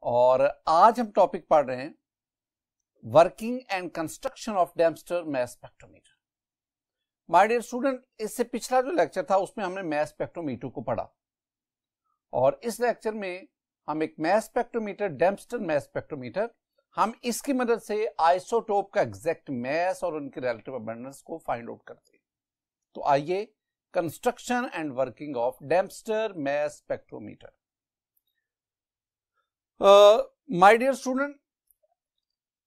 और आज हम टॉपिक पढ़ रहे हैं working and construction of Dempster mass spectrometer. My dear student, इससे पिछला जो लेक्चर था उसमें हमने मास स्पेक्ट्रोमीटर को पढ़ा और इस लेक्चर में हम एक मास स्पेक्ट्रोमीटर, डेम्स्टर मास स्पेक्ट्रोमीटर, हम इसकी मदद से आइसोटोप का एग्जैक्ट मास और उनके रिलेटिव अबंडेंस को फाइंड आउट करते हैं। तो आइए, construction and working of Dempster mass spectrometer. My dear student,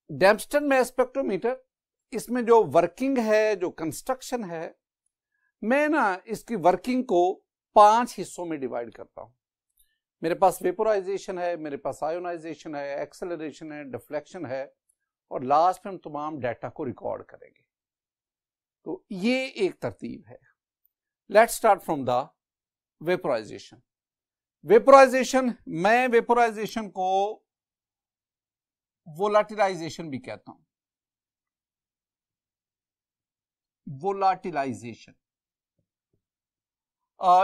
Dempster mass spectrometer, इसमें जो वर्किंग है, जो कंस्ट्रक्शन है, मैं ना इसकी वर्किंग को 5 हिस्सों में डिवाइड करता हूं। मेरे पास वेपोराइजेशन है, मेरे पास आयोनाइजेशन है, एक्सेलरेशन है, डिफ्लेक्शन है और लास्ट में हम तमाम डाटा को रिकॉर्ड करेंगे। तो ये एक तरतीब है। Let's start from the vaporisation. Vaporisation, मैं वेपोराइजेशन को वोलाटिलाइजेशन भी कहता हूं। वोलाटिलाइजेशन,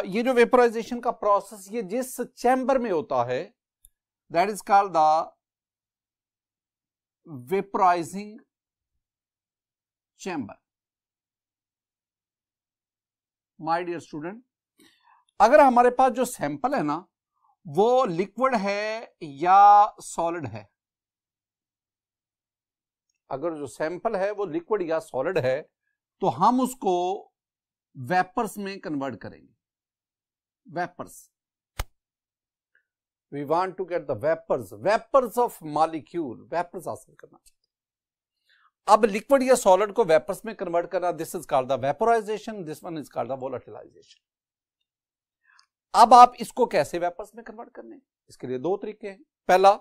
ये जो वेपोराइजेशन का प्रोसेस, ये जिस चैम्बर में होता है, that is called the vaporising chamber. My dear student, अगर हमारे पास जो सैंपल है ना वो लिक्विड है या सॉलिड है, अगर जो सैंपल है वो लिक्विड या सॉलिड है तो हम उसको वेपर्स में कन्वर्ट करेंगे। Vapours, we want to get the vapours of molecule, vapours हासिल करना चाहते हैं। अब लिक्विड या सॉलिड को वेपर्स में कन्वर्ट करना, this is called the vaporisation, this one is called the volatilisation. अब आप इसको कैसे वेपर्स में कन्वर्ट करने, इसके लिए 2 तरीके हैं। पहला,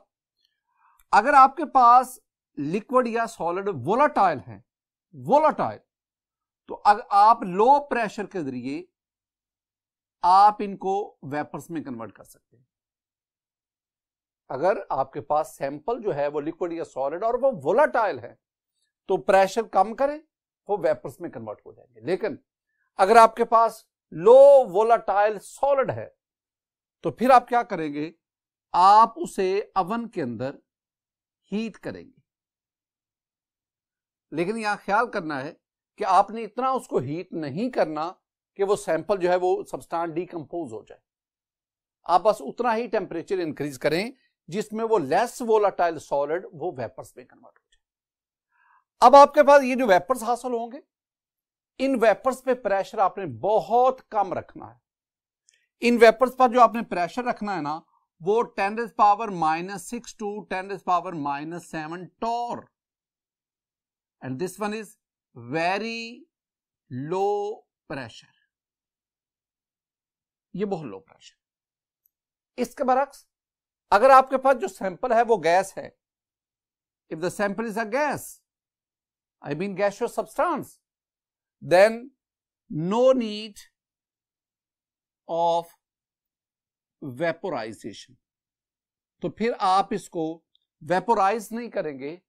अगर आपके पास लिक्विड या सॉलिड वोलाटाइल है, वोलाटाइल, तो अगर आप लो प्रेशर के जरिए आप इनको वेपर्स में कन्वर्ट कर सकते हैं। अगर आपके पास सैंपल जो है वो लिक्विड या सॉलिड और वो वोलाटाइल है तो प्रेशर कम करें, वो वेपर्स में कन्वर्ट हो जाएंगे। लेकिन अगर आपके पास लो वोलाटाइल सॉलिड है तो फिर आप क्या करेंगे, आप उसे अवन के अंदर हीट करेंगे। लेकिन यहां ख्याल करना है कि आपने इतना उसको हीट नहीं करना कि वो सैंपल जो है वो सब्सटेंस डिकम्पोज हो जाए। आप बस उतना ही टेम्परेचर इंक्रीज करें जिसमें वो लेस वोलाटाइल सॉलिड वो वेपर्स में कन्वर्ट हो जाए। अब आपके पास ये जो वेपर्स हासिल होंगे, इन वेपर्स पे प्रेशर आपने बहुत कम रखना है। इन वेपर्स पर जो आपने प्रेशर रखना है ना, वो 10⁻⁻6 to 10⁻⁻7 torr, and this one is very low pressure. ये बहुत लो प्रेशर। इसके बरक्स, अगर आपके पास जो सैंपल है वो गैस है, if the sample is a gas, I mean gaseous substance, then no need of vaporization। तो फिर आप इसको वेपोराइज नहीं करेंगे,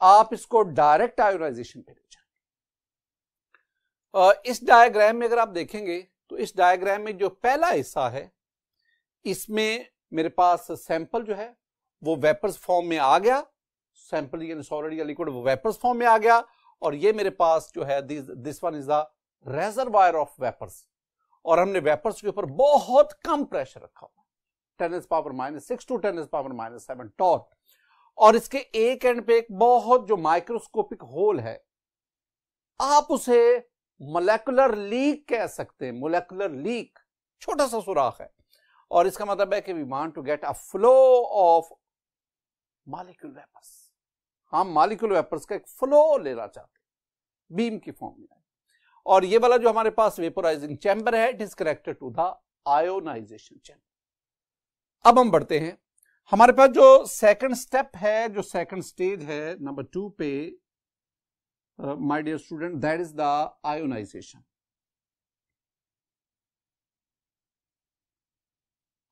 आप इसको डायरेक्ट आयोनाइजेशन पे ले जाएंगे। इस डायग्राम में अगर आप देखेंगे तो इस डायग्राम में जो पहला हिस्सा है, इसमें मेरे पास सैंपल जो है वो वेपर्स फॉर्म में आ गया, सैंपल यानी सॉलिड या लिक्विड वो वेपर्स फॉर्म में आ गया, और ये मेरे पास जो है this one is the reservoir of vapours, और हमने वेपर्स के ऊपर बहुत कम प्रेशर रखा हुआ, 10⁻⁻6 to 10⁻⁻7 टॉर, और इसके एक एंड पे एक बहुत जो माइक्रोस्कोपिक होल है, आप उसे मोलेकुलर लीक कह सकते हैं। मोलेकुलर लीक, छोटा सा सुराख है, और इसका मतलब है कि we want to get a flow of molecule vapours. हम मॉलिक्यूल वेपर्स का एक फ्लो लेना चाहते हैं बीम की फॉर्म में, और ये वाला जो हमारे पास वेपोराइजिंग चैम्बर है, it is connected to the ionisation chamber. अब हम बढ़ते हैं, हमारे पास जो सेकंड स्टेप है, जो सेकंड स्टेज है नंबर 2 पे, my dear student, that is the ionisation.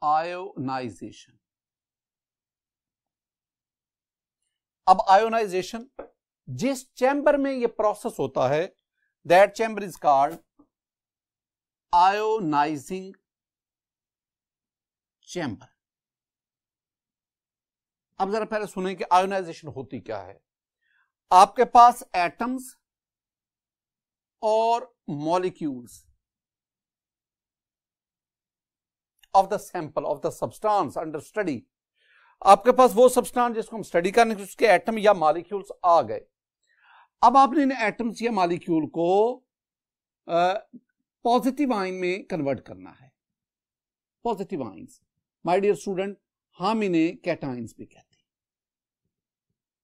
Ionisation, अब आयोनाइजेशन, जिस चैम्बर में ये प्रोसेस होता है, that chamber is called ionising chamber. अब जरा पहले सुने कि आयोनाइजेशन होती क्या है। आपके पास एटम्स और molecules of the sample of the substance under study, आपके पास वो सब्सटेंस जिसको हम स्टडी करने के उसके एटम या मॉलिक्यूल्स आ गए। अब आपने इन एटम्स या मॉलिक्यूल को पॉजिटिव आयन में कन्वर्ट करना है। Positive ions, my dear student, हम इन्हें कैटायंस भी कहते हैं।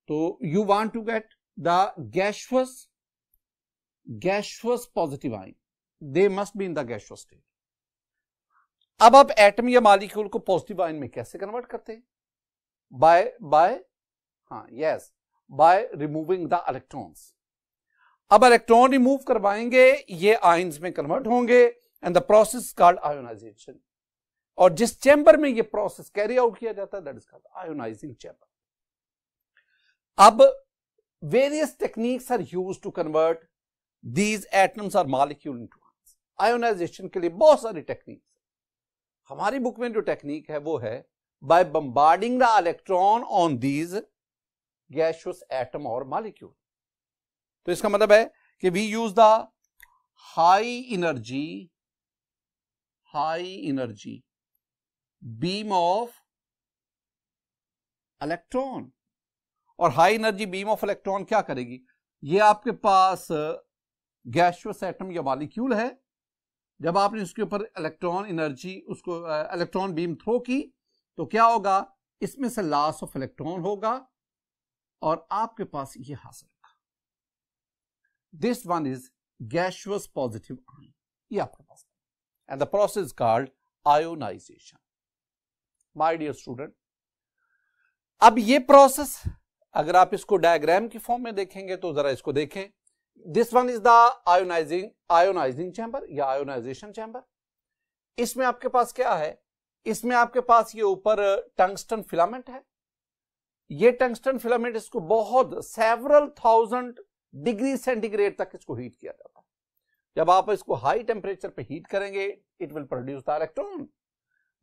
तो you want to get the gaseous positive ion, they must be in the gaseous state. अब आप एटम या मॉलिक्यूल को पॉजिटिव आयन में कैसे कन्वर्ट करते हैं? By removing the electrons. अब इलेक्ट्रॉन रिमूव करवाएंगे, ये आयंस में कन्वर्ट होंगे and the process called ionisation. और जिस चैम्बर में ये प्रोसेस कैरी आउट किया जाता है that is called ionising chamber. अब various techniques are used to convert these atoms और मॉलिक्यूल इनटू आयंस। आयोनाइजेशन के लिए बहुत सारी टेक्निक्स, हमारी बुक में जो टेक्निक है वो है by bombarding the electron on these gaseous atom और मॉलिक्यूल। तो इसका मतलब है कि we use the high energy beam of electron. और high energy beam of electron क्या करेगी? ये आपके पास गैसियस एटम या मॉलिक्यूल है, जब आपने उसके ऊपर इलेक्ट्रॉन एनर्जी उसको इलेक्ट्रॉन बीम थ्रो की तो क्या होगा? इसमें से लॉस ऑफ इलेक्ट्रॉन होगा और आपके पास ये हासिल होगा। This one is gaseous positive ion, ये आपके पास and the process called ionisation. My dear student, अब ये प्रोसेस अगर आप इसको डायग्राम की फॉर्म में देखेंगे तो जरा इसको देखें। This one is the ionising chamber या आयोनाइजेशन चैम्बर। इसमें आपके पास क्या है? इसमें आपके पास ये ऊपर टंगस्टन फिलामेंट है। ये टंगस्टन फिलामेंट इसको बहुत सेवरल थाउजेंड डिग्री सेंटीग्रेड तक इसको हीट किया जाता है। जब आप इसको हाई टेम्परेचर पे हीट करेंगे it will produce the electron.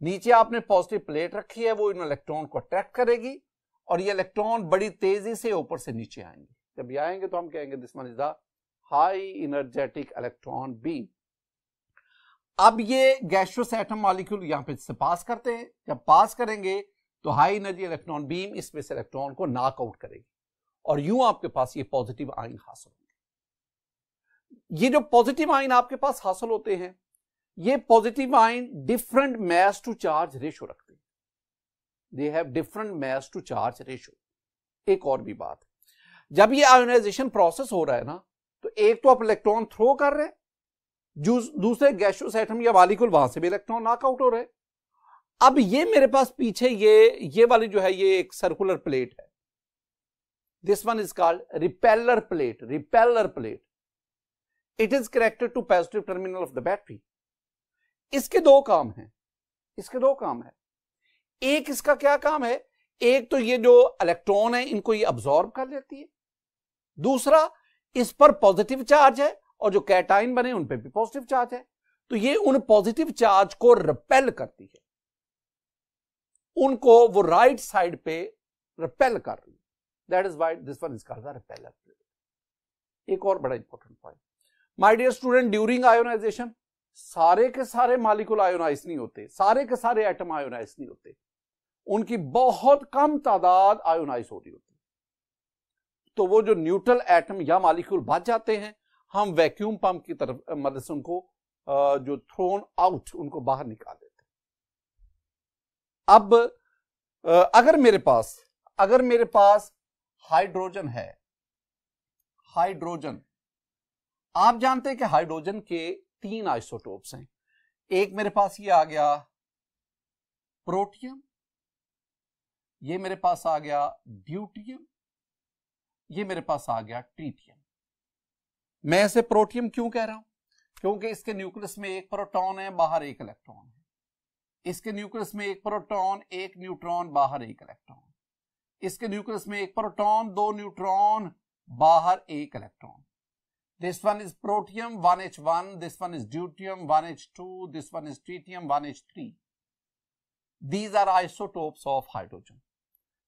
नीचे आपने पॉजिटिव प्लेट रखी है, वो इन इलेक्ट्रॉन को अट्रैक्ट करेगी और ये इलेक्ट्रॉन बड़ी तेजी से ऊपर से नीचे आएंगे। जब ये आएंगे तो हम कहेंगे this one is the high energetic electron beam. अब ये गैसियस एटम मॉलिक्यूल यहां पे से पास करते हैं, जब पास करेंगे तो हाई एनर्जी इलेक्ट्रॉन बीम इसमें से इलेक्ट्रॉन को नॉक आउट करेगी और यूं आपके पास ये पॉजिटिव आयन हासिल होंगे। ये जो पॉजिटिव आयन आपके पास हासिल होते हैं, ये positive ion different mass to charge ratio रखते हैं। They have different mass to charge ratio. एक और भी बात, जब ये आयोनाइजेशन प्रोसेस हो रहा है ना, तो एक तो आप इलेक्ट्रॉन थ्रो कर रहे हैं, दूसरे गैसियस एटम या मॉलिक्यूल वहां से भी इलेक्ट्रॉन नॉकआउट हो रहे हैं। अब ये मेरे पास पीछे ये वाली जो है ये एक सर्कुलर प्लेट है। This one is called repeller plate. It is connected to positive terminal of the battery. इसके दो काम हैं। एक इसका क्या काम है? एक तो ये जो इलेक्ट्रॉन है इनको ये अब्सॉर्ब कर लेती है, दूसरा इस पर पॉजिटिव चार्ज है और जो कैटायन बने उन पे भी पॉजिटिव चार्ज है, तो ये उन पॉजिटिव चार्ज को रिपेल करती है, उनको वो राइट साइड पे रिपेल कर रही है। That is why this one is called the repeller plate. एक और बड़ा important point, my dear student, during ionisation सारे के सारे मॉलिक्यूल आयोनाइज नहीं होते, सारे के सारे एटम आयोनाइज नहीं होते, उनकी बहुत कम तादाद आयोनाइज हो रही होती। तो वो जो न्यूट्रल एटम या मॉलिक्यूल बच जाते हैं, हम वैक्यूम पंप की तरफ मदद से उनको जो थ्रोन आउट उनको बाहर निकाल देते हैं। अब अगर मेरे पास हाइड्रोजन है, हाइड्रोजन, आप जानते हैं कि हाइड्रोजन के 3 आइसोटोप्स हैं। एक मेरे पास ये आ गया प्रोटियम, ये मेरे पास आ गया ड्यूटियम, ये मेरे पास आ गया ट्रीटियम। मैं इसे प्रोटियम क्यों कह रहा हूं? क्योंकि इसके न्यूक्लियस में एक प्रोटॉन है, बाहर एक इलेक्ट्रॉन है। इसके न्यूक्लियस में एक प्रोटॉन, एक न्यूट्रॉन, बाहर एक इलेक्ट्रॉन। इसके न्यूक्लियस में एक प्रोटॉन, 2 न्यूट्रॉन, बाहर एक electron. This one is protium 1H1, this one is deuterium 1H2, this one is tritium 1H3. These are isotopes of hydrogen.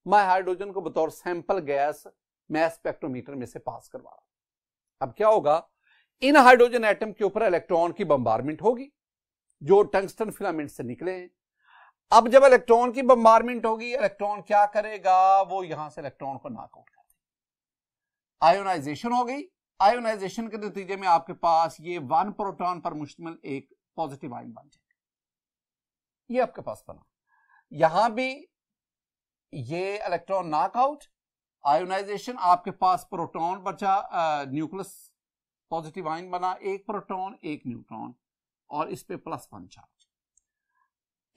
मैं हाइड्रोजन को बतौर सैंपल गैस मैस स्पेक्ट्रोमीटर में से पास करवा रहा हूं। अब क्या होगा, इन हाइड्रोजन एटम के ऊपर इलेक्ट्रॉन की बम्बारमेंट होगी जो टंगस्टन फिलामेंट से निकले हैं। अब जब इलेक्ट्रॉन की बम्बारमेंट होगी, इलेक्ट्रॉन क्या करेगा, वो यहां से इलेक्ट्रॉन को नॉकआउट कर देगा। आयोनाइजेशन हो गई। आयोनाइजेशन के नतीजे में आपके पास ये 1 प्रोटॉन पर मुश्तमिल एक पॉजिटिव आयन बन जाएगा। ये आपके पास बना। यहां भी ये इलेक्ट्रॉन नॉकआउट, आयोनाइजेशन, आपके पास प्रोटॉन बचा, न्यूक्लियस पॉजिटिव आयन बना, एक प्रोटॉन एक न्यूट्रॉन, और इस पे +1 चार्ज।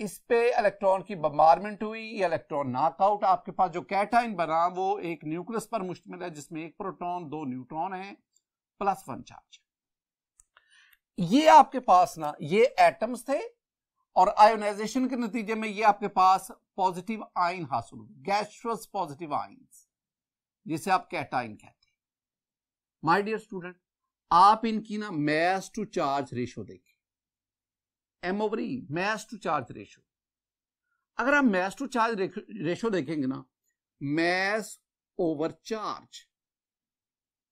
इस पे इलेक्ट्रॉन की बम्बारमेंट हुई, ये इलेक्ट्रॉन नॉकआउट, आपके पास जो कैटाइन बना वो एक न्यूक्लियस पर मुश्तमिल है जिसमें एक प्रोटॉन 2 न्यूट्रॉन है, +1 चार्ज। ये आपके पास ना ये एटम्स थे, और आयोनाइजेशन के नतीजे में ये आपके पास पॉजिटिव आयन हासिल हुए, गैसियस पॉजिटिव आयन्स, जिसे आप कैटाइन कहते हैं। माय डियर स्टूडेंट, आप इनकी ना मैस टू चार्ज रेशो देखिए, M/E, mess to charge ratio. अगर आप मैस टू चार्ज रेशो देखेंगे ना, mass over charge,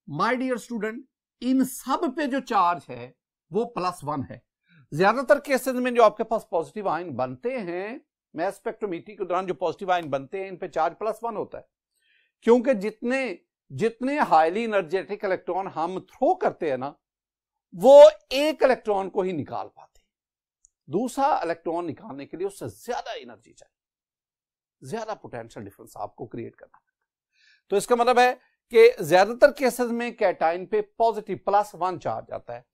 my dear student, इन सब पे जो चार्ज है वो +1 है। ज्यादातर केसेस में जो आपके पास पॉजिटिव आयन बनते हैं, मैस स्पेक्ट्रोमीट्री के दौरान जो पॉजिटिव आयन बनते हैं, इन पे चार्ज +1 होता है, क्योंकि जितने हाईली एनर्जेटिक इलेक्ट्रॉन हम थ्रो करते हैं ना, वो एक इलेक्ट्रॉन को ही निकाल पाते हैं। दूसरा इलेक्ट्रॉन निकालने के लिए उससे ज्यादा एनर्जी चाहिए, ज्यादा पोटेंशियल डिफरेंस आपको क्रिएट करना है। तो इसका मतलब है कि ज्यादातर केसेस में कैटाइन पे पॉजिटिव +1 चार्ज आता है।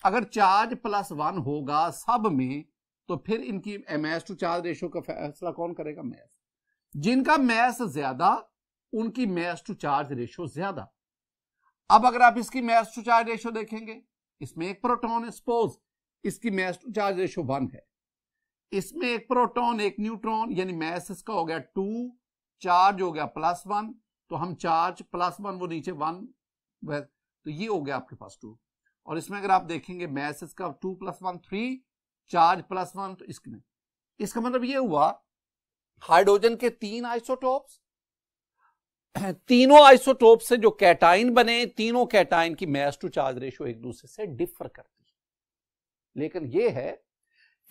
अगर चार्ज +1 होगा सब में, तो फिर इनकी मैस टू चार्ज रेशो का फैसला कौन करेगा? मैस। जिनका मैस ज्यादा उनकी मैस टू चार्ज रेशो ज्यादा। अब अगर आप इसकी मैस टू चार्ज रेशो देखेंगे, इसमें एक प्रोटॉन है, सपोज इसकी मैस टू चार्ज रेशो 1 है, इसमें एक प्रोटॉन एक न्यूट्रॉन, यानी मैस इसका हो गया 2, चार्ज हो गया +1, तो हम चार्ज +1 वो नीचे 1, तो ये हो गया आपके पास 2। और इसमें अगर आप देखेंगे मैस इसका 2 + 1 3, चार्ज +1, तो इसका मतलब ये हुआ हाइड्रोजन के 3 आइसोटोप्स, तीनों आइसोटोप से जो कैटाइन बने, तीनों कैटाइन की मैस टू चार्ज रेशो एक दूसरे से डिफर करती है। लेकिन ये है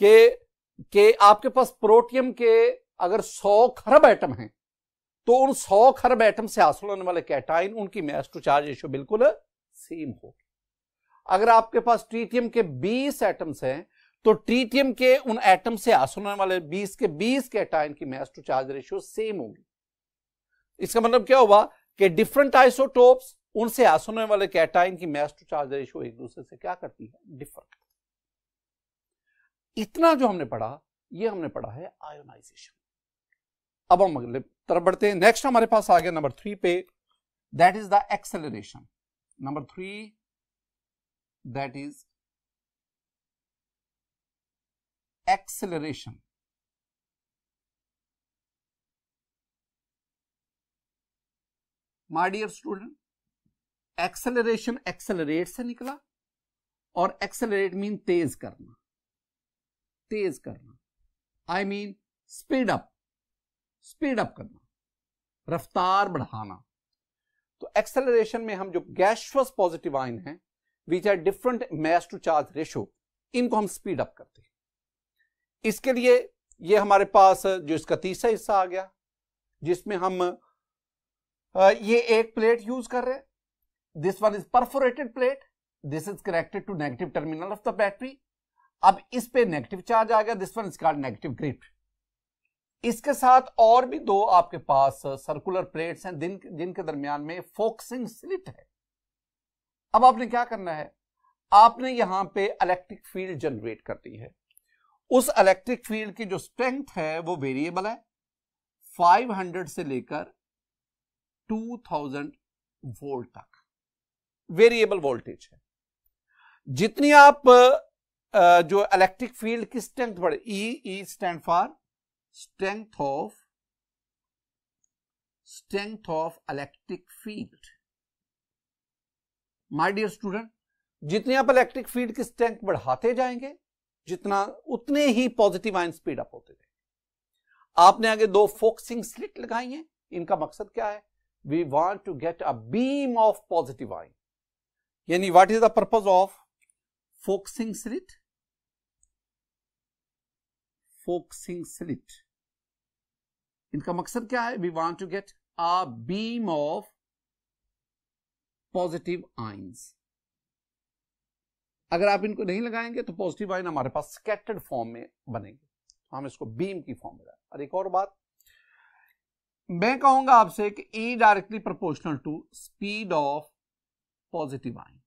कि आपके पास प्रोटियम के अगर 100 खरब एटम हैं, तो उन 100 खरब एटम से हासिल होने वाले कैटाइन, उनकी मैस टू चार्ज रेशो बिल्कुल सेम होगी। अगर आपके पास ट्रीटियम के 20 एटम्स हैं, तो ट्रीटियम के उन एटम से हासिल होने वाले 20 के 20 कैटाइन की mass to charge ratio same होगी। इसका मतलब क्या हुआ कि डिफरेंट आइसोटोप्स, उनसे हासिल होने वाले कैटाइन की मैस टू चार्ज रेशो एक दूसरे से क्या करती है? डिफर। इतना जो हमने पढ़ा, ये हमने पढ़ा है आयोनाइजेशन। अब हम अगले तरफ बढ़ते हैं। नेक्स्ट हमारे पास आ गया नंबर 3 पे, that is the acceleration. Number 3, that is acceleration. My dear student, acceleration accelerate से निकला, और एक्सेलरेट मीन तेज करना, तेज करना, आई मीन स्पीड अप करना, रफ्तार बढ़ाना। तो एक्सेलरेशन में हम जो गैसियस पॉजिटिव आयन हैं, which are different mass to charge ratio, इनको हम स्पीड अप करते हैं। इसके लिए ये हमारे पास जो इसका तीसरा हिस्सा आ गया, जिसमें हम ये एक प्लेट यूज कर रहे हैं। This one is perforated plate, this is connected to negative terminal of the battery. अब इस पे नेगेटिव चार्ज आ गया, this one is called negative grid. इसके साथ और भी 2 आपके पास सर्कुलर प्लेट्स हैं जिनके दरमियान में फोकसिंग स्लिट है। अब आपने क्या करना है, आपने यहां पे इलेक्ट्रिक फील्ड जनरेट करनी है। उस इलेक्ट्रिक फील्ड की जो स्ट्रेंथ है वो वेरिएबल है, 500 से लेकर 2000 वोल्ट तक वेरिएबल वोल्टेज है। जितनी आप जो इलेक्ट्रिक फील्ड की स्ट्रेंथ बढ़े, E stand for strength of electric field. My dear student, जितनी आप इलेक्ट्रिक फील्ड की स्ट्रेंथ बढ़ाते जाएंगे, उतने ही पॉजिटिव आयन स्पीड अप होते जाएंगे। आपने आगे 2 फोकसिंग स्लिट लगाई हैं, इनका मकसद क्या है? We want to get a beam of positive ion, यानी what is the purpose of focusing slit? Focusing slit, इनका मकसद क्या है? We want to get a beam of positive ions. अगर आप इनको नहीं लगाएंगे तो पॉजिटिव आयन हमारे पास स्कैटर्ड फॉर्म में बनेंगे, हम इसको बीम की फॉर्म में लाएं। और एक और बात मैं कहूंगा आपसे कि E directly proportional to speed of positive ion,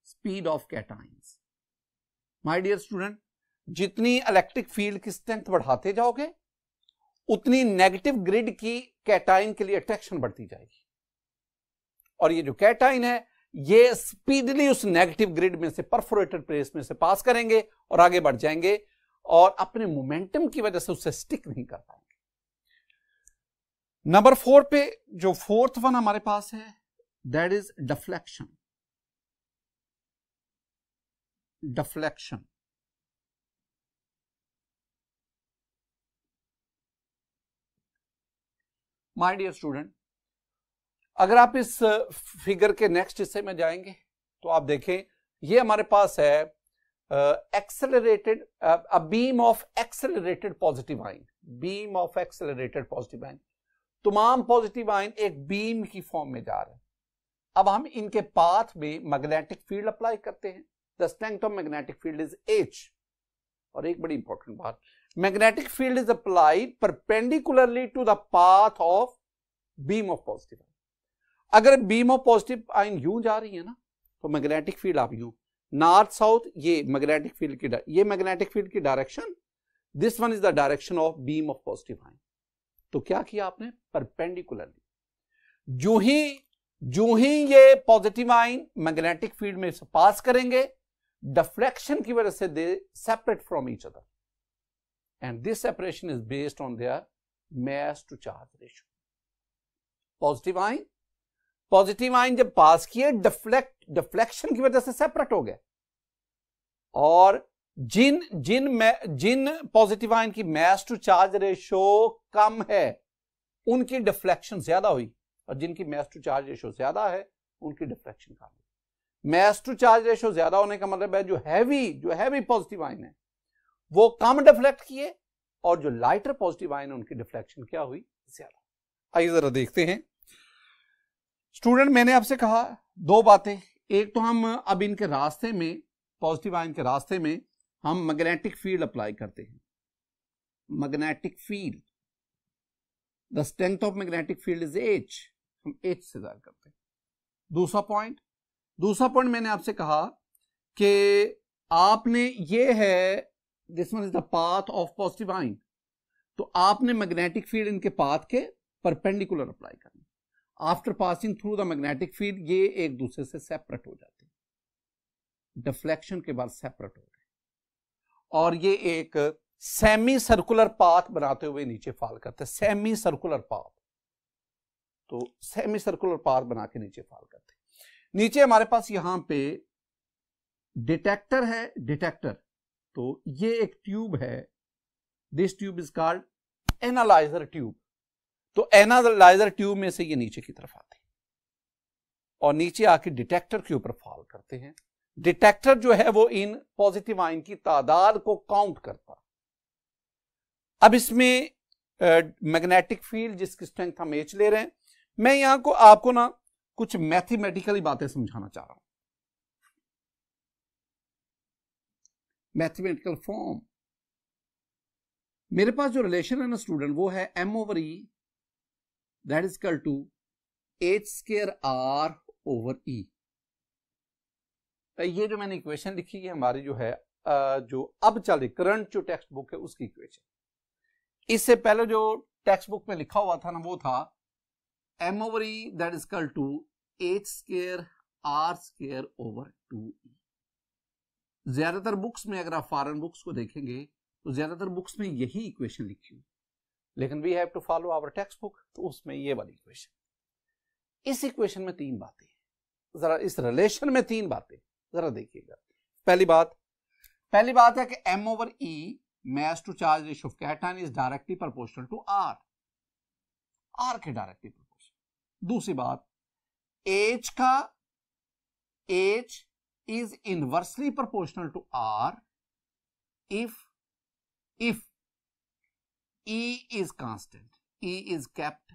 speed of cations. My dear student, जितनी इलेक्ट्रिक फील्ड की स्ट्रेंथ बढ़ाते जाओगे उतनी नेगेटिव ग्रिड की कैटायन के लिए अट्रैक्शन बढ़ती जाएगी, और ये जो कैटायन है ये स्पीडली उस नेगेटिव ग्रिड में से, परफोरेटेड प्लेस में से पास करेंगे और आगे बढ़ जाएंगे और अपने मोमेंटम की वजह से उससे स्टिक नहीं कर पाएंगे। नंबर 4 पे जो फोर्थ वन हमारे पास है that is deflection. Deflection, my dear student, अगर आप इस फिगर के नेक्स्ट हिस्से में जाएंगे तो आप देखें ये हमारे पास है accelerated, a beam of accelerated positive ion, beam of accelerated positive ion. तमाम पॉजिटिव आयन एक बीम की फॉर्म में जा रहे हैं। अब हम इनके पाथ में मैग्नेटिक फील्ड अप्लाई करते हैं। The strength of magnetic field is H। और एक बड़ी इंपॉर्टेंट बात, magnetic field is applied perpendicularly to the path of beam of positive ion. अगर बीम ऑफ पॉजिटिव आयन यूं जा रही है ना तो मैग्नेटिक फील्ड आप यूं नॉर्थ साउथ, ये मैग्नेटिक फील्ड की, ये मैग्नेटिक फील्ड की direction, this one is the direction of beam of positive ion. तो क्या किया आपने? परपेंडिकुलरली। जो ही ये पॉजिटिव आयन मैग्नेटिक फील्ड में से पास करेंगे, डिफ्लेक्शन की वजह से they separate from each other, and this separation is based on their mass to charge ratio. Positive ion जब पास किए डिफ्लेक्शन की वजह से सेपरेट हो गए, और जिन पॉजिटिव आयन की मास टू चार्ज रेशियो कम है उनकी डिफ्लेक्शन ज्यादा हुई, और जिनकी मास टू चार्ज रेशियो ज्यादा है उनकी डिफ्लेक्शन कम हुई। मास टू चार्ज रेशियो ज्यादा होने का मतलब है जो हैवी पॉजिटिव आयन है वो कम डिफ्लेक्ट किए, और जो लाइटर पॉजिटिव आयन है उनकी डिफ्लेक्शन क्या हुई? ज्यादा। आइए जरा देखते हैं स्टूडेंट, मैंने आपसे कहा दो बातें। एक तो हम अब इनके रास्ते में, पॉजिटिव आयन के रास्ते में हम मैग्नेटिक फील्ड अप्लाई करते हैं। Magnetic field, the strength of magnetic field is H, हम H से जाहिर करते हैं। दूसरा पॉइंट मैंने आपसे कहा कि आपने, ये है this one is the path of positive ion, तो आपने मैग्नेटिक फील्ड इनके पाथ के परपेंडिकुलर अप्लाई करना। After passing through the magnetic field ये एक दूसरे से सेपरेट हो जाते हैं, डिफ्लेक्शन के बाद सेपरेट हो गए, और ये एक सेमी सर्कुलर पाथ बनाते हुए नीचे फॉल करते हैं। सेमी सर्कुलर पाथ, तो सेमी सर्कुलर पाथ बना के नीचे फॉल करते हैं। नीचे हमारे पास यहां पे डिटेक्टर है, डिटेक्टर, तो ये एक ट्यूब है, this tube is called analyser tube. तो एनालाइजर ट्यूब में से ये नीचे की तरफ आते हैं और नीचे आके डिटेक्टर के ऊपर फॉल करते हैं। डिटेक्टर जो है वो इन पॉजिटिव आयन की तादाद को काउंट करता है। अब इसमें मैग्नेटिक फील्ड जिसकी स्ट्रेंथ हम H ले रहे हैं, मैं यहां को आपको ना कुछ मैथमेटिकली बातें समझाना चाह रहा हूं। मैथमेटिकल फॉर्म, मेरे पास जो रिलेशन है ना स्टूडेंट, वो है M/E that is equal to H²R/E। ये जो मैंने इक्वेशन लिखी है हमारी जो है, जो अब चल रही करंट जो टेक्स्ट बुक है उसकी इक्वेशन। इससे पहले जो टेक्स्ट बुक में लिखा हुआ था ना वो था M/E that is equal to H²R²/2E। ज्यादातर बुक्स में, अगर आप फॉरेन बुक्स को देखेंगे तो ज्यादातर बुक्स में यही इक्वेशन लिखी हुई, लेकिन we have to follow our text book, तो उसमें ये वाली इक्वेशन। इस इक्वेशन में तीन बातें, जरा इस रिलेशन में तीन बातें जरा देखिएगा। पहली बात है कि M/E mass to charge ratio of cation is directly proportional to R। R के डायरेक्टली प्रोपोर्शनल। दूसरी बात, एच का H is inversely proportional to R if E is constant, E is kept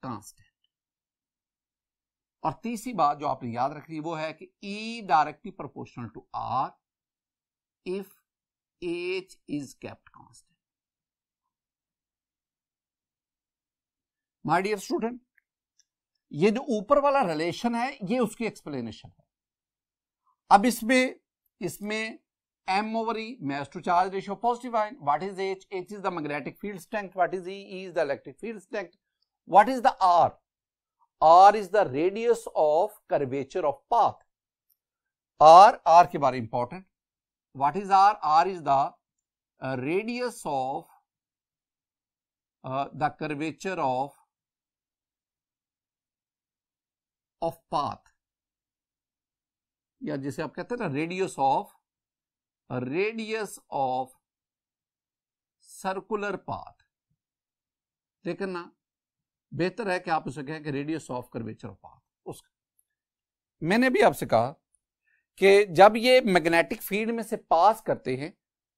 constant। और तीसरी बात जो आपने याद रखनी वो है कि E directly proportional to R if H is kept constant। My dear student, ये जो ऊपर वाला रिलेशन है ये उसकी एक्सप्लेनेशन है। अब इसमें M over E, mass to charge ratio, positive ion. What is H? H is the magnetic field strength. What is E? E is the electric field strength. What is the R? R is the radius of curvature of path. R के बारे important. What is R? R is the radius of the curvature of path, या जिसे आप कहते हैं ना radius of circular path। लेकिन ना बेहतर है कि आप उसे कहें कि radius of curvature of path. उसका मैंने भी आपसे कहा कि जब ये मैग्नेटिक फील्ड में से पास करते हैं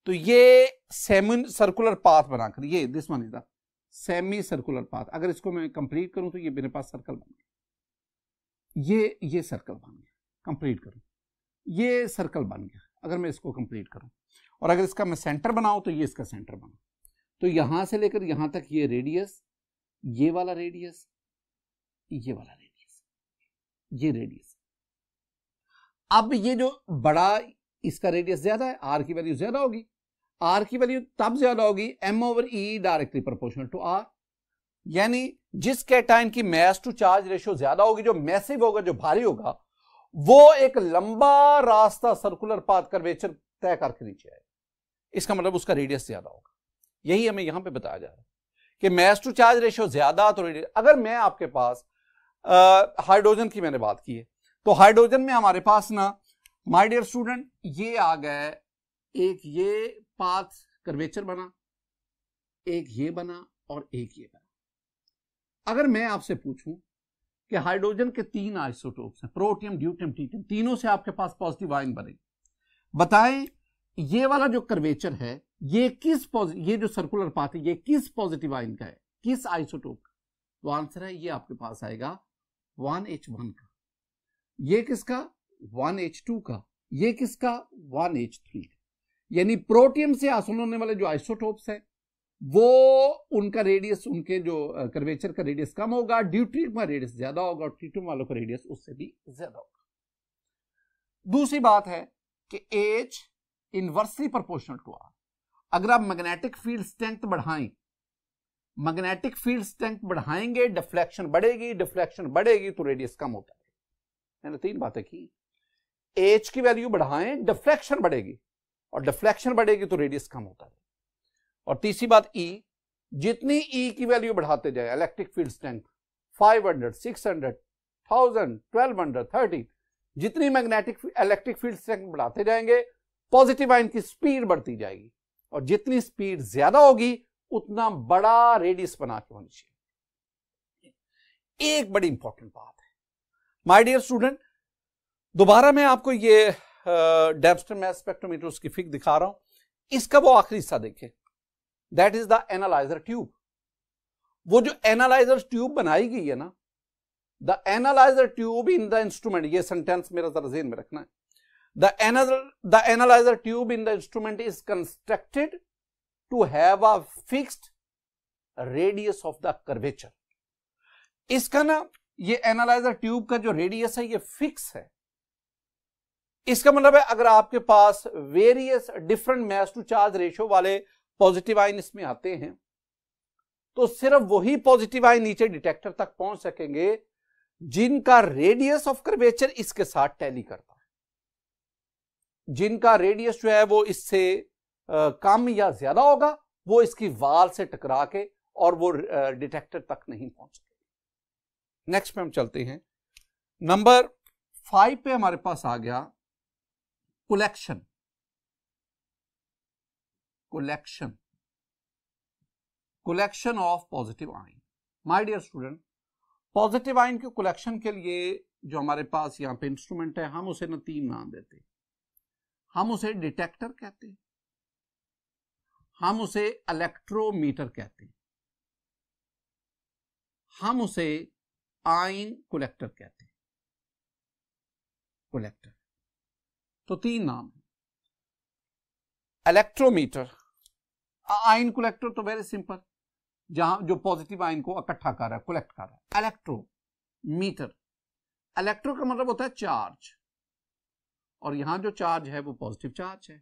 तो ये सेमी सर्कुलर पाथ बनाकर, ये this one is the semi circular path. अगर इसको मैं कंप्लीट करूं तो ये मेरे पास सर्कल बन गया, ये सर्कल बन गया। कंप्लीट करूं, ये सर्कल बन गया। अगर मैं इसको कंप्लीट करूं और अगर इसका मैं सेंटर बनाऊं तो ये इसका सेंटर बना। तो यहां से लेकर यहां तक ये रेडियस, ये वाला रेडियस, ये वाला रेडियस, ये रेडियस। अब ये जो बड़ा इसका रेडियस ज्यादा है, आर की वैल्यू ज्यादा होगी। आर की वैल्यू तब ज्यादा होगी M over E directly proportional to R, यानी जिस कैटायन की मैस टू चार्ज रेशियो ज्यादा होगी, जो मैसिव होगा, जो भारी होगा, वो एक लंबा रास्ता सर्कुलर पाथ कर्वेचर तय करके नीचे आएगा। इसका मतलब उसका रेडियस ज्यादा होगा। यही हमें यहां पे बताया जा रहा है कि मैस टू चार्ज रेशियो ज्यादा तो रेडियस। अगर मैं आपके पास हाइड्रोजन की मैंने बात की है, तो हाइड्रोजन में हमारे पास ना माय डियर स्टूडेंट ये आ गया, एक ये पाथ कर्वेचर बना, एक ये बना और एक ये बना। अगर मैं आपसे पूछूं कि हाइड्रोजन के 3 आइसोटोप्स हैं, प्रोटियम, ड्यूटियम, ट्रिटियम, तीनों से आपके पास पॉजिटिव आयन बने, बताएं ये वाला जो कर्वेचर है ये ये जो सर्कुलर पाथ है ये किस पॉजिटिव आयन का है, किस आइसोटोप का? तो आंसर है ये आपके पास आएगा 1H1 का। ये किसका? 1H2 का। ये किसका? 1H3 का। यानी प्रोटियम से हासिल होने वाले जो आइसोटोप्स है वो उनका रेडियस, उनके जो कर्वेचर का रेडियस कम होगा, ड्यूट्रियम का रेडियस ज्यादा होगा और ट्रिटियम वालों का रेडियस उससे भी ज्यादा होगा। दूसरी बात है कि H inversely proportional to R। अगर आप मैग्नेटिक फील्ड स्ट्रेंथ बढ़ाएं, मैग्नेटिक फील्ड स्ट्रेंथ बढ़ाएंगे, डिफ्लेक्शन बढ़ेगी, डिफ्लेक्शन बढ़ेगी तो रेडियस कम होता है। मैंने 3 बातें की। H की वैल्यू बढ़ाएं, डिफ्लेक्शन बढ़ेगी, और डिफ्लेक्शन बढ़ेगी तो रेडियस कम होता है। और तीसरी बात E, जितनी E की वैल्यू बढ़ाते जाए, इलेक्ट्रिक फील्ड स्ट्रेंथ 500, 600, 1000, 1200, 13, जितनी मैग्नेटिक इलेक्ट्रिक फील्ड स्ट्रेंथ बढ़ाते जाएंगे पॉजिटिव आयन की स्पीड बढ़ती जाएगी, और जितनी स्पीड ज्यादा होगी उतना बड़ा रेडियस बना के होनी चाहिए। एक बड़ी इंपॉर्टेंट बात है माय डियर स्टूडेंट, दोबारा मैं आपको ये डेप्स्टर मैथ स्पेक्ट्रोमीटर उसकी फिगर दिखा रहा हूं। इसका वो आखिरी हिस्सा देखें, that is the analyser tube. वो जो एनालाइजर ट्यूब बनाई गई है ना, the analyser tube in the instrument, ये सेंटेंस मेरा जरा ज़हन में रखना है। The analyzer tube in the instrument is constructed to have a fixed radius of the curvature। इसका ना ये एनालाइजर ट्यूब का जो रेडियस है ये फिक्स है। इसका मतलब है अगर आपके पास various different mass to charge ratio वाले पॉजिटिव आयन इसमें आते हैं तो सिर्फ वही पॉजिटिव आयन नीचे डिटेक्टर तक पहुंच सकेंगे जिनका रेडियस ऑफ कर्वेचर इसके साथ टैली करता है। जिनका रेडियस जो है वो इससे कम या ज्यादा होगा वो इसकी वाल से टकरा के और वो डिटेक्टर तक नहीं पहुंच सकेगा। नेक्स्ट पे हम चलते हैं, नंबर 5 पे हमारे पास आ गया collection. Collection of positive ion. My dear student, positive ion के कलेक्शन के लिए जो हमारे पास यहाँ पे इंस्ट्रूमेंट है, हम उसे ना 3 नाम देते हैं। हम उसे डिटेक्टर कहते हैं, हम उसे इलेक्ट्रोमीटर कहते हैं, हम उसे आयन कलेक्टर कहते हैं। कलेक्टर तो 3 नाम है। इलेक्ट्रोमीटर, आयन कलेक्टर तो वेरी सिंपल, जहां जो पॉजिटिव आयन को इकट्ठा कर रहा है, कलेक्ट कर रहा है। इलेक्ट्रोमीटर, इलेक्ट्रो का मतलब होता है चार्ज, और यहां जो चार्ज है वो पॉजिटिव चार्ज है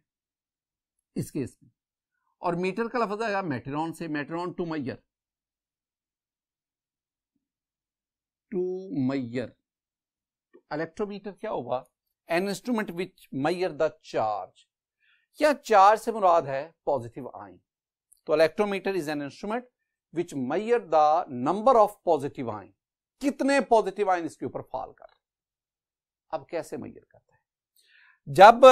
इस केस में। और मीटर का लफ्ज आया मेट्रॉन से, मेट्रॉन टू मैयर, टू मैयर। तो इलेक्ट्रोमीटर क्या होगा? An instrument which Maihar the charge, या चार्ज से मुराद है पॉजिटिव आयन। तो electrometer is an instrument which Maihar the number of positive ion, कितने पॉजिटिव आयन इसके ऊपर फॉल कर रहे। अब कैसे मैयर करता है? जब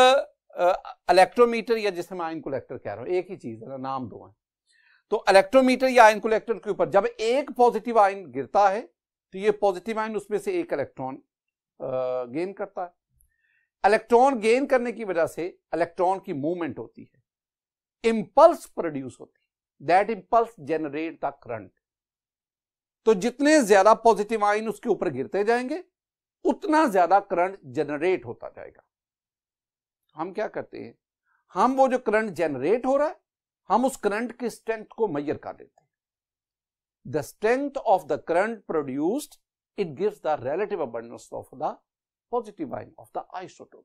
इलेक्ट्रोमीटर या जिसे मैं आयन कलेक्टर कह रहा हूं, एक ही चीज है ना, नाम दो हैं। तो इलेक्ट्रोमीटर या आयन कलेक्टर के ऊपर जब एक पॉजिटिव आयन गिरता है तो ये पॉजिटिव आयन उसमें से एक इलेक्ट्रॉन गेन करता है। इलेक्ट्रॉन गेन करने की वजह से इलेक्ट्रॉन की मूवमेंट होती है, इंपल्स प्रोड्यूस होती है, that impulse generate the current. तो जितने ज्यादा पॉजिटिव आयन उसके ऊपर गिरते जाएंगे उतना ज्यादा करंट जनरेट होता जाएगा। हम क्या करते हैं, हम वो जो करंट जनरेट हो रहा है, हम उस करंट की स्ट्रेंथ को मेजर कर लेते हैं। The strength of the current produced, it gives the relative abundance of the positive ion of the isotope.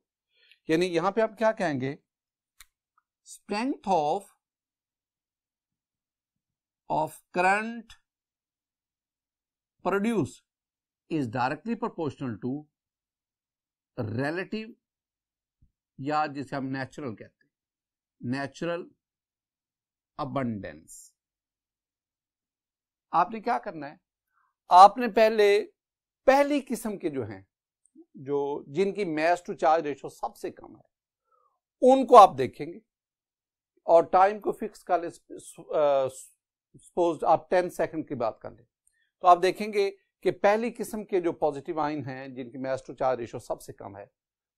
यानी यहां पे आप क्या कहेंगे, strength of current produce is directly proportional to relative, या जिसे हम नेचुरल कहते हैं, नेचुरल अबंडेंस। आपने क्या करना है, आपने पहली किस्म के जो हैं, जो जिनकी मास टू चार्ज रेशो सबसे कम है, उनको आप देखेंगे और टाइम को फिक्स कर ले। सपोज आप 10 सेकंड की बात कर ले, तो आप देखेंगे कि पहली किस्म के जो पॉजिटिव आयन हैं जिनकी मास टू चार्ज रेशो सबसे कम है,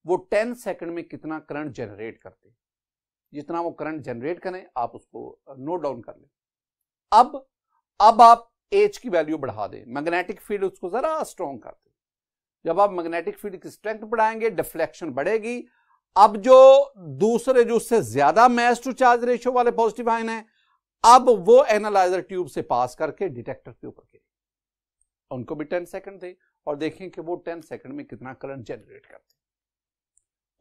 वो 10 सेकंड में कितना करंट जनरेट करते हैं। जितना वो करंट जनरेट करें आप उसको नोट डाउन कर लें। अब आप एच की वैल्यू बढ़ा दें, मैग्नेटिक फील्ड उसको जरा स्ट्रॉन्ग कर दें। जब आप मैग्नेटिक फील्ड की स्ट्रेंथ बढ़ाएंगे, डिफ्लेक्शन बढ़ेगी। अब जो दूसरे जो उससे ज्यादा मास टू चार्ज रेशियो वाले पॉजिटिव आयन है, अब वो एनालाइजर ट्यूब से पास करके डिटेक्टर के ऊपर गिरे। उनको भी 10 सेकंड दे और देखें कि वो 10 सेकंड में कितना करंट जनरेट करते हैं।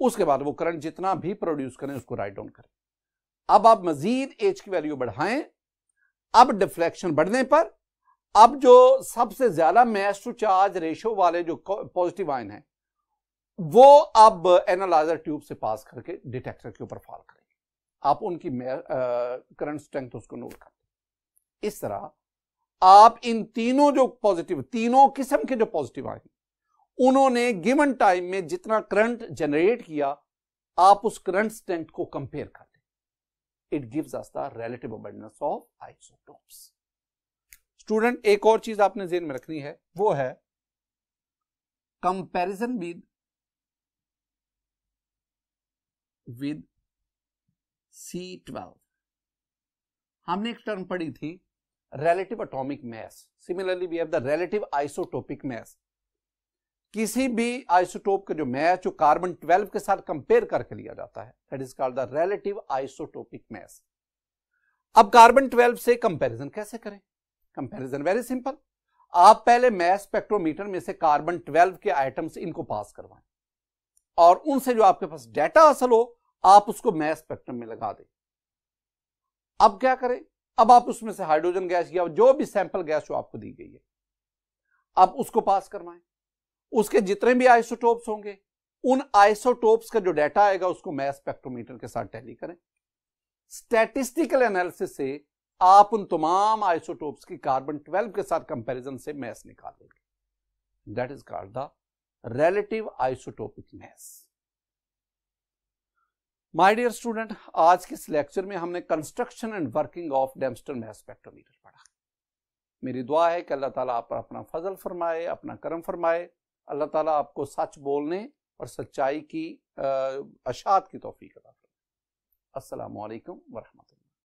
उसके बाद वो करंट जितना भी प्रोड्यूस करें उसको राइट डाउन करें। अब आप मजीद एच की वैल्यू बढ़ाएं। अब डिफ्लेक्शन बढ़ने पर अब जो सबसे ज्यादा मास टू चार्ज रेशियो वाले जो पॉजिटिव आयन है, वो अब एनालाइजर ट्यूब से पास करके डिटेक्टर के ऊपर फॉल करेंगे। आप उनकी करंट स्ट्रेंथ उसको नोट कर दें। इस तरह आप इन तीनों जो पॉजिटिव, तीनों किस्म के जो पॉजिटिव आयन, उन्होंने गिवन टाइम में जितना करंट जनरेट किया, आप उस करंट स्ट्रेंथ को कंपेयर कर लें। It gives us the relative abundance of isotopes. Student, एक और चीज आपने ज़हन में रखनी है, वो है कंपैरिजन विद C12। हमने एक टर्म पढ़ी थी, relative atomic mass. Similarly we have the relative isotopic mass. किसी भी आइसोटोप का जो मास जो कार्बन 12 के साथ कंपेयर करके लिया जाता है, that is called the relative isotopic मास। अब कार्बन 12 से कंपैरिजन कैसे करें? Comparison very simple. आप पहले मास स्पेक्ट्रोमीटर में से कार्बन 12 के आइटम्स इनको पास करवाएं और उनसे जो आपके पास डाटा हासिल हो आप उसको मास स्पेक्ट्रम में लगा दें। अब क्या करें, अब आप उसमें से हाइड्रोजन गैस या जो भी सैंपल गैस जो आपको दी गई है, आप उसको पास करवाएं। उसके जितने भी आइसोटोप्स होंगे, उन आइसोटोप्स का जो डाटा आएगा उसको मास स्पेक्ट्रोमीटर के साथ टैली करें। स्टैटिस्टिकल एनालिसिस से आप उन तमाम आइसोटोप्स की कार्बन 12 के साथ कंपैरिजन से मास निकाल लेंगे। That is called the relative isotopic mass. My dear student, आज के इस लेक्चर में हमने construction and working of Dempster mass spectrometer पढ़ा। मेरी दुआ है कि अल्लाह ताला आप पर अपना फजल फरमाए, अपना करम फरमाए। अल्लाह ताला आपको सच बोलने और सच्चाई की अशात की तौफीक अता फरमाए। अस्सलामु अलैकुम व रहमतुल्लाह।